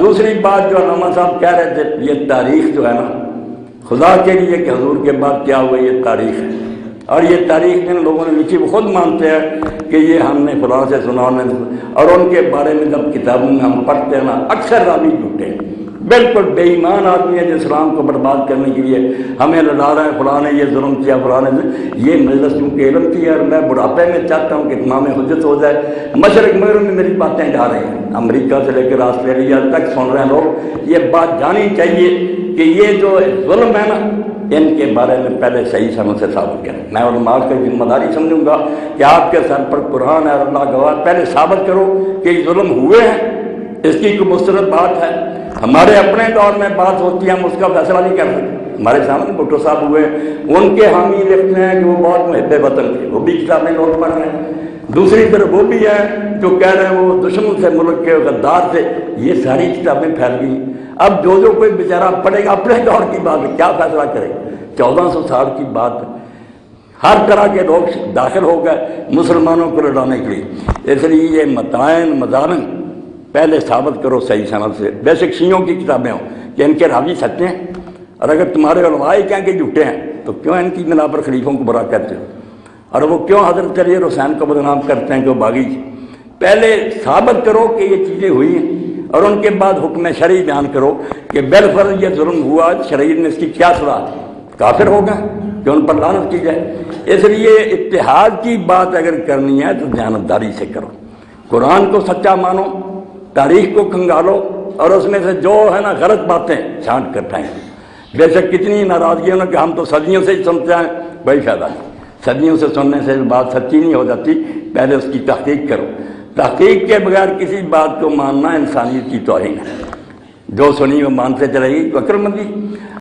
دوسری بات جو علامہ صاحب کہہ رہے تھے، یہ تاریخ جو ہے نا، خدا کے لیے کہ حضور کے بعد کیا ہوا، یہ تاریخ ہے، اور یہ تاریخ جن لوگوں نے لکھی وہ خود مانتے ہیں کہ یہ ہم نے فلاں سے سنا، اور ان کے بارے میں جب کتابوں میں ہم پڑھتے ہیں نا، اکثر راوی جھوٹے ہیں، بالکل بے ایمان آدمی ہے جو اسلام کو برباد کرنے کے لیے ہمیں لڑا رہا ہے، فلاں نے یہ ظلم کیا، فلاں نے یہ مجلس چونکہ علم کی ہے، اور میں بڑھاپے میں چاہتا ہوں کہ اتمام حجت ہو جائے، مشرق مغرب میں میری باتیں جا رہی ہیں، امریکہ سے لے کر آسٹریلیا تک سن رہے ہیں لوگ، یہ بات جانی چاہیے کہ یہ جو ظلم ہے نا، ان کے بارے میں پہلے صحیح سمجھ سے ثابت کریں۔ میں علماء کی ذمہ داری سمجھوں گا کہ آپ کے سر پر قرآن ہے اور اللہ گواہ، پہلے ثابت کرو کہ یہ ظلم ہوئے ہیں، اس کی کوئی مستند بات ہے۔ ہمارے اپنے دور میں بات ہوتی ہے، ہم اس کا فیصلہ نہیں کر سکتے۔ ہمارے سامنے بھٹو صاحب ہوئے، ان کے حامی لکھتے ہیں کہ وہ بہت محب وطن تھے، وہ بھی کتابیں لوگ پڑھ رہے ہیں۔ دوسری طرف وہ بھی ہے جو کہہ رہے ہیں وہ دشمن سے ملک کے غدار تھے، یہ ساری کتابیں پھیل گئی۔ اب جو کوئی بیچارہ پڑھے گا اپنے دور کی بات ہے، کیا فیصلہ کرے؟ 1400 سال کی بات ہے، ہر طرح کے لوگ داخل ہو گئے مسلمانوں کو لڑانے کے لیے۔ اس لیے یہ متائن مضامن پہلے ثابت کرو صحیح سند سے، بے شک شیعوں کی کتابیں ہوں کہ ان کے راوی سچے ہیں، اور اگر تمہارے علماء ہی کہیں کہ جھوٹے ہیں تو کیوں ان کی بنا پر خلیفوں کو برا کہتے ہو، اور وہ کیوں حضرت علی اور حسین کو بدنام کرتے ہیں کہ وہ باغی؟ پہلے ثابت کرو کہ یہ چیزیں ہوئی ہیں، اور ان کے بعد حکم شرعی بیان کرو کہ بالفرض یہ ظلم ہوا، شریعت نے اس کی کیا سزا، کافر ہوگا کہ ان پر لعنت کی جائے۔ اس لیے اتحاد کی بات اگر کرنی ہے تو دیانتداری سے کرو، قرآن کو سچا مانو، تاریخ کو کھنگالو، اور اس میں سے جو ہے نا غلط باتیں چھانٹ کر ٹھائیں۔ بے شک کتنی ناراضگی ہونا کہ ہم تو صدیوں سے ہی سنتے ہیں، کوئی فائدہ نہیں، صدیوں سے سننے سے بات سچی نہیں ہو جاتی، پہلے اس کی تحقیق کرو۔ تحقیق کے بغیر کسی بات کو ماننا انسانیت کی توہین ہے، جو سنی وہ مانتے چلے گی، عقل مندی